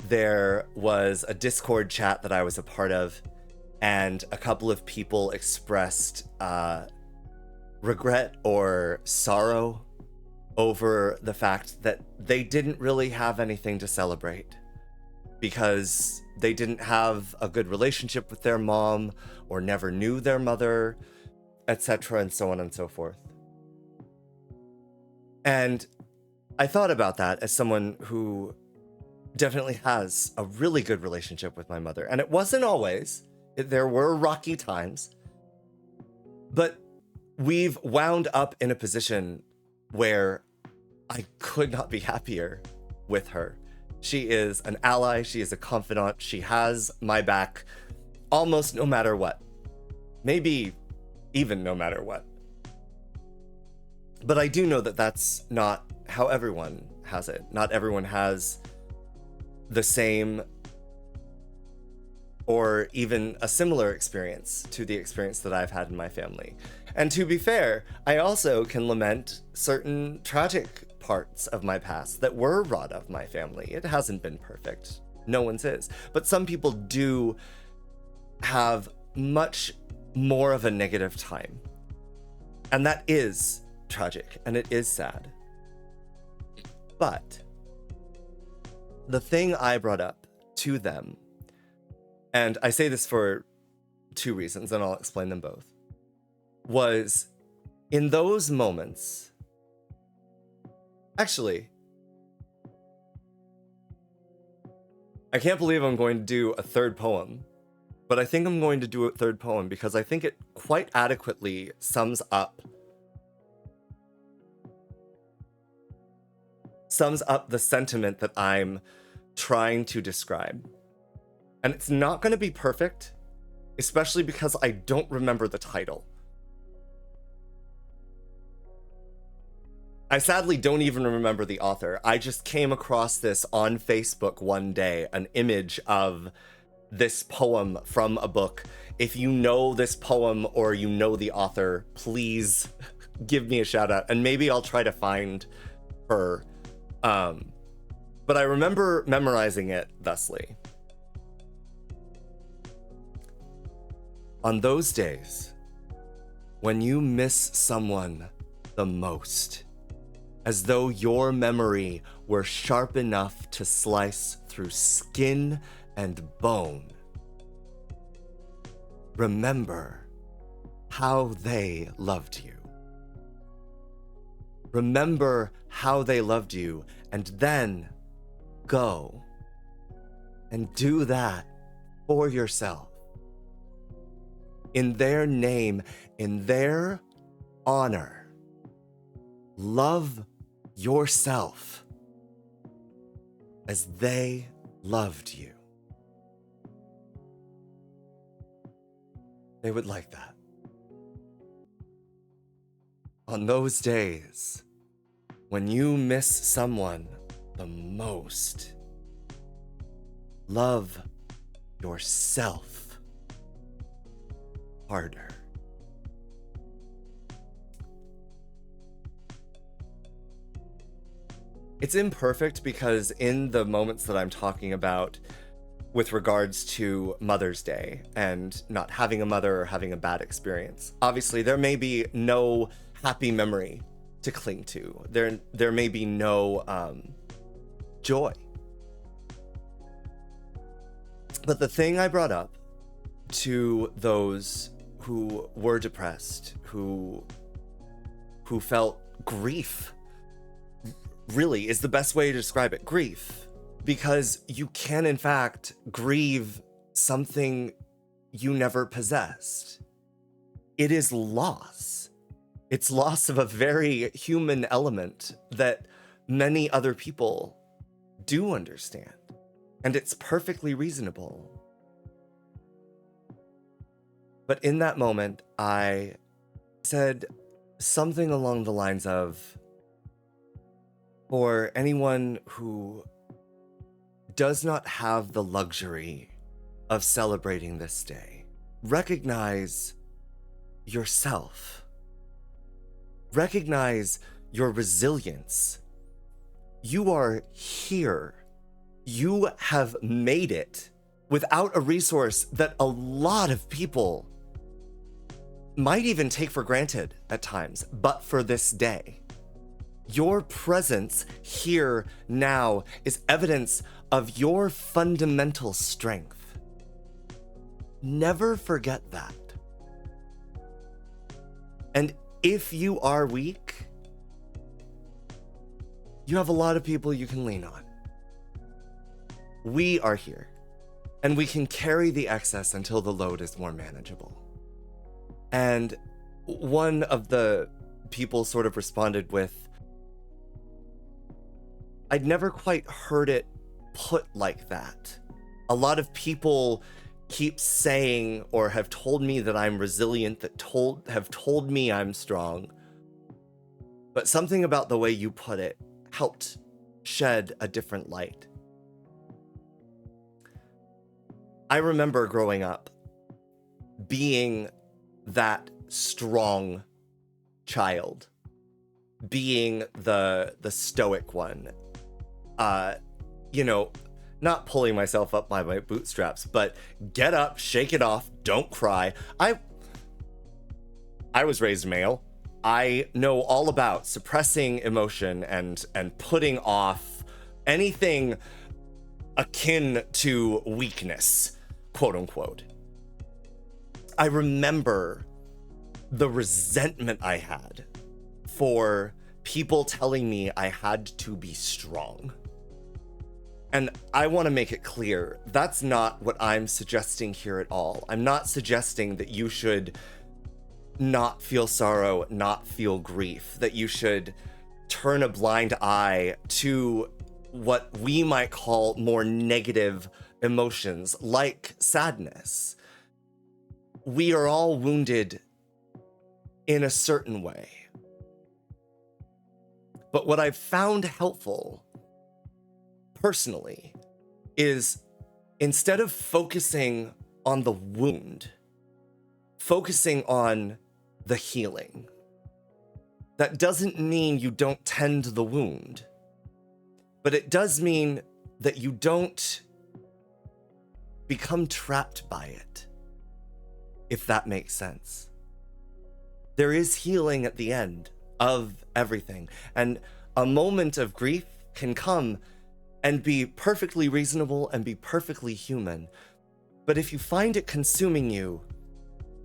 there was a Discord chat that I was a part of, and a couple of people expressed regret or sorrow over the fact that they didn't really have anything to celebrate because they didn't have a good relationship with their mom or never knew their mother, etc., and so on and so forth. And I thought about that as someone who definitely has a really good relationship with my mother. And it wasn't always. There were rocky times. But we've wound up in a position where I could not be happier with her. She is an ally. She is a confidant. She has my back almost no matter what. Maybe even no matter what. But I do know that that's not how everyone has it. Not everyone has the same or even a similar experience to the experience that I've had in my family. And to be fair, I also can lament certain tragic parts of my past that were wrought of my family. It hasn't been perfect. No one's is. But some people do have much more of a negative time. And that is tragic, and it is sad. But the thing I brought up to them, and I say this for two reasons, and I'll explain them both, was in those moments, actually, I can't believe I'm going to do a third poem, but I think I'm going to do a third poem because I think it quite adequately sums up the sentiment that I'm trying to describe. And it's not going to be perfect, especially because I don't remember the title. I sadly don't even remember the author. I just came across this on Facebook one day, an image of this poem from a book. If you know this poem or you know the author, please give me a shout out and maybe I'll try to find her. But I remember memorizing it thusly. On those days, when you miss someone the most, as though your memory were sharp enough to slice through skin and bone, remember how they loved you. Remember how they loved you, and then go. and do that for yourself. In their name, in their honor, love yourself as they loved you. They would like that. On those days when you miss someone the most, love yourself harder. It's imperfect because in the moments that I'm talking about with regards to Mother's Day and not having a mother or having a bad experience, obviously there may be no happy memory to cling to. There may be no joy. But the thing I brought up to those who were depressed, who felt grief, really is the best way to describe it, grief. Because you can, in fact, grieve something you never possessed. It is loss. It's loss of a very human element that many other people do understand. And it's perfectly reasonable. But in that moment, I said something along the lines of, for anyone who does not have the luxury of celebrating this day, recognize yourself. Recognize your resilience. You are here. You have made it without a resource that a lot of people might even take for granted at times, but for this day. Your presence here now is evidence of your fundamental strength. Never forget that. And if you are weak, you have a lot of people you can lean on. We are here, and we can carry the excess until the load is more manageable. And one of the people sort of responded with, I'd never quite heard it put like that. A lot of people keep saying or have told me that I'm resilient, have told me I'm strong. But something about the way you put it helped shed a different light. I remember growing up being that strong child, being the stoic one, not pulling myself up by my bootstraps, but get up, shake it off, don't cry. I was raised male. I know all about suppressing emotion and putting off anything akin to weakness, quote unquote. I remember the resentment I had for people telling me I had to be strong. And I want to make it clear, that's not what I'm suggesting here at all. I'm not suggesting that you should not feel sorrow, not feel grief, that you should turn a blind eye to what we might call more negative emotions, like sadness. We are all wounded in a certain way. But what I've found helpful, personally, is instead of focusing on the wound, focusing on the healing. That doesn't mean you don't tend the wound, but it does mean that you don't become trapped by it, if that makes sense. There is healing at the end of everything, and a moment of grief can come and be perfectly reasonable and be perfectly human. But if you find it consuming you,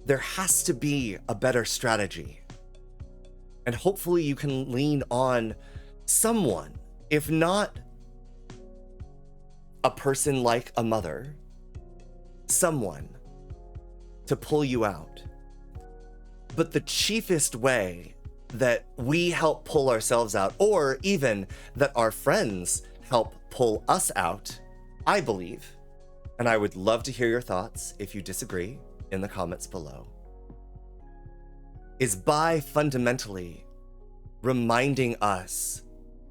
there has to be a better strategy. And hopefully you can lean on someone, if not a person like a mother, someone to pull you out. But the chiefest way that we help pull ourselves out, or even that our friends help pull us out, I believe, and I would love to hear your thoughts if you disagree in the comments below, is by fundamentally reminding us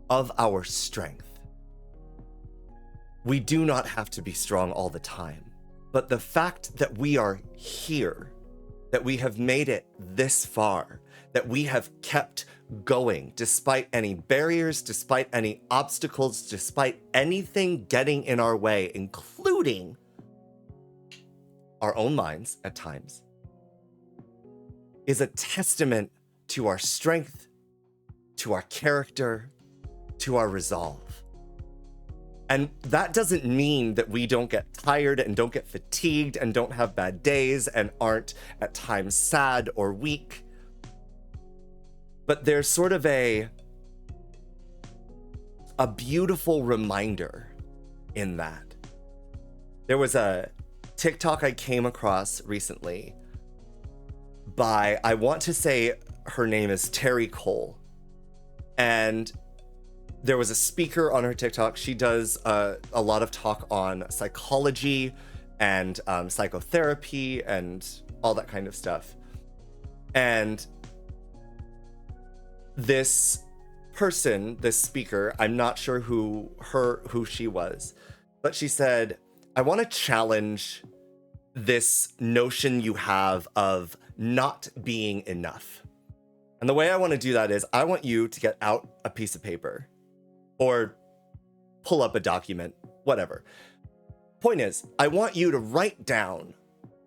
of our strength. We do not have to be strong all the time, but the fact that we are here, that we have made it this far, that we have kept going despite any barriers, despite any obstacles, despite anything getting in our way, including our own minds at times, is a testament to our strength, to our character, to our resolve. And that doesn't mean that we don't get tired and don't get fatigued and don't have bad days and aren't at times sad or weak. But there's sort of a beautiful reminder in that. There was a TikTok I came across recently by, I want to say her name is Terry Cole. And there was a speaker on her TikTok. She does a lot of talk on psychology and psychotherapy and all that kind of stuff. And this person, this speaker, I'm not sure who she was, but she said, I want to challenge this notion you have of not being enough. And the way I want to do that is I want you to get out a piece of paper or pull up a document, whatever. Point is, I want you to write down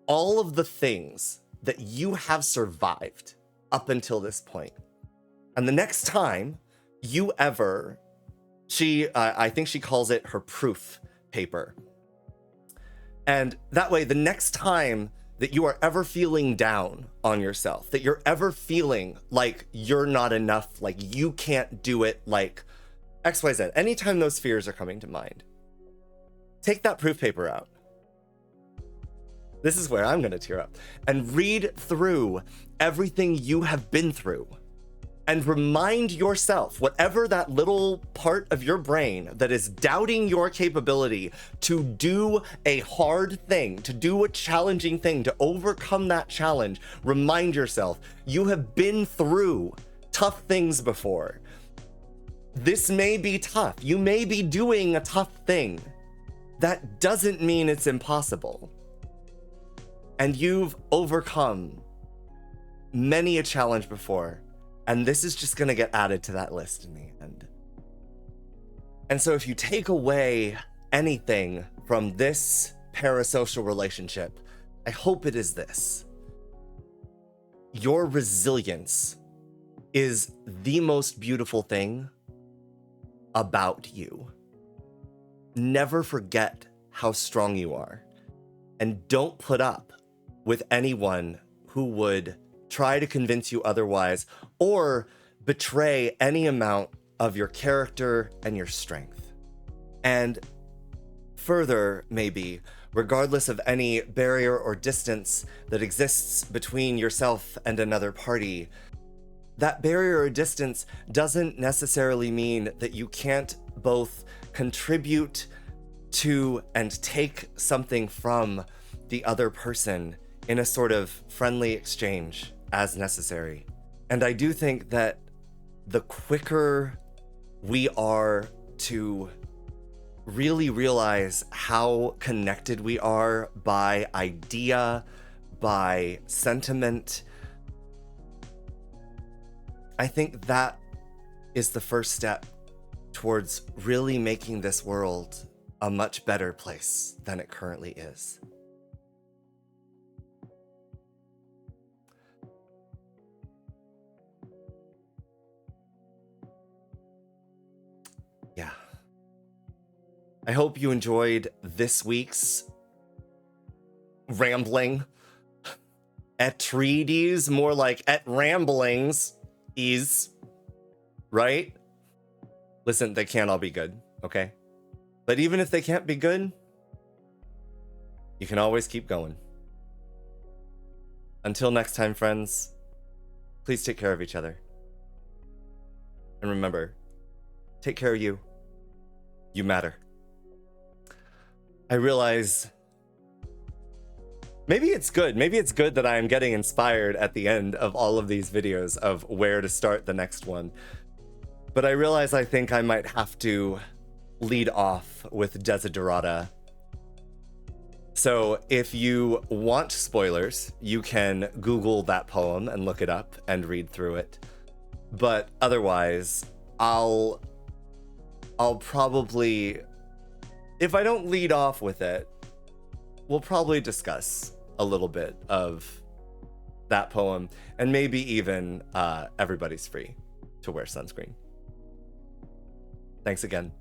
all of the things that you have survived up until this point. And the next time you ever, I think she calls it her proof paper. And that way, the next time that you are ever feeling down on yourself, that you're ever feeling like you're not enough, like you can't do it, like XYZ, anytime those fears are coming to mind, take that proof paper out. This is where I'm going to tear up. And read through everything you have been through. And remind yourself, whatever that little part of your brain that is doubting your capability to do a hard thing, to do a challenging thing, to overcome that challenge, remind yourself, you have been through tough things before. This may be tough. You may be doing a tough thing. That doesn't mean it's impossible. And you've overcome many a challenge before. And this is just going to get added to that list in the end. And so if you take away anything from this parasocial relationship, I hope it is this. Your resilience is the most beautiful thing about you. Never forget how strong you are. And don't put up with anyone who would try to convince you otherwise, or betray any amount of your character and your strength. And further, maybe, regardless of any barrier or distance that exists between yourself and another party, that barrier or distance doesn't necessarily mean that you can't both contribute to and take something from the other person in a sort of friendly exchange as necessary. And I do think that the quicker we are to really realize how connected we are by idea, by sentiment, I think that is the first step towards really making this world a much better place than it currently is. Yeah. I hope you enjoyed this week's rambling. Et-READ-ies, more like et-ramblings is, right? Listen, they can't all be good, okay? But even if they can't be good, you can always keep going. Until next time, friends, please take care of each other. And remember, take care of you. You matter. I realize maybe it's good that I am getting inspired at the end of all of these videos of where to start the next one. But I realize I think I might have to lead off with Desiderata. So if you want spoilers, you can Google that poem and look it up and read through it. But otherwise, I'll probably, if I don't lead off with it, we'll probably discuss a little bit of that poem, and maybe even Everybody's Free to Wear Sunscreen. Thanks again.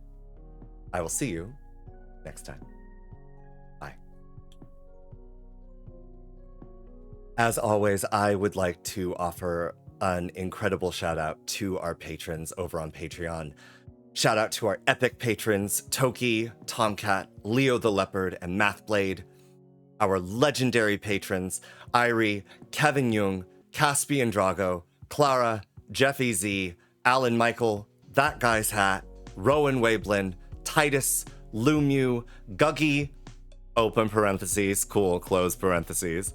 I will see you next time. Bye. As always, I would like to offer an incredible shout out to our patrons over on Patreon. Shout out to our epic patrons, Toki, Tomcat, Leo the Leopard, and Mathblade. Our legendary patrons, Irie, Kevin Jung, Caspian Drago, Clara, Jeff EZ, Alan Michael, That Guy's Hat, Rowan Wablin, Titus, Lumu, Guggy, open parentheses, cool, close parentheses,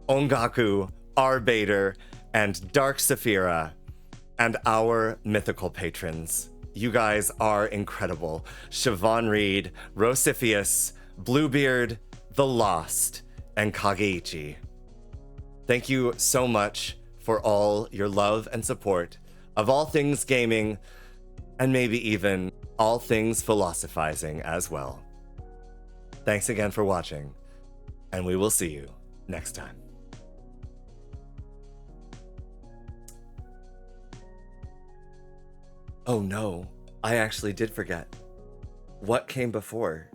Ongaku, Arbater, and Dark Saphira, and our mythical patrons. You guys are incredible. Siobhan Reed, Rosiphius, Bluebeard, The Lost, and Kageichi. Thank you so much for all your love and support of all things gaming, and maybe even all things philosophizing as well. Thanks again for watching, and we will see you next time. Oh no, I actually did forget. What came before?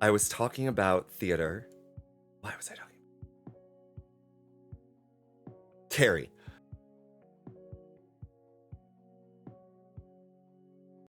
I was talking about theater. Why was I talking? Carrie.